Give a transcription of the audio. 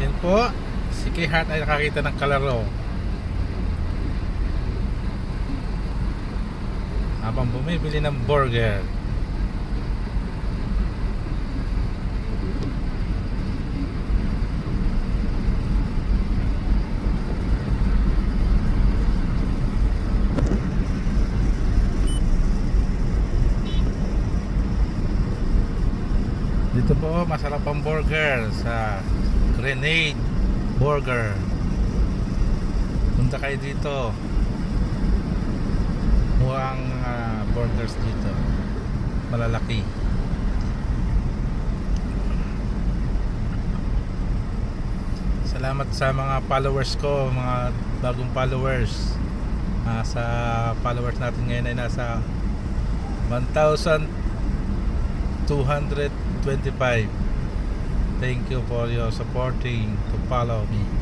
Yan po, si Kihart ay nakakita ng kalaro habang bumibili ng burger. Dito po, masarap ang burger sa Grenade Burger. Punta kayo dito. Mukhang burgers dito. Malalaki. Salamat sa mga followers ko, mga bagong followers. Sa followers natin ngayon ay nasa 1,225. Thank you for your supporting to follow me.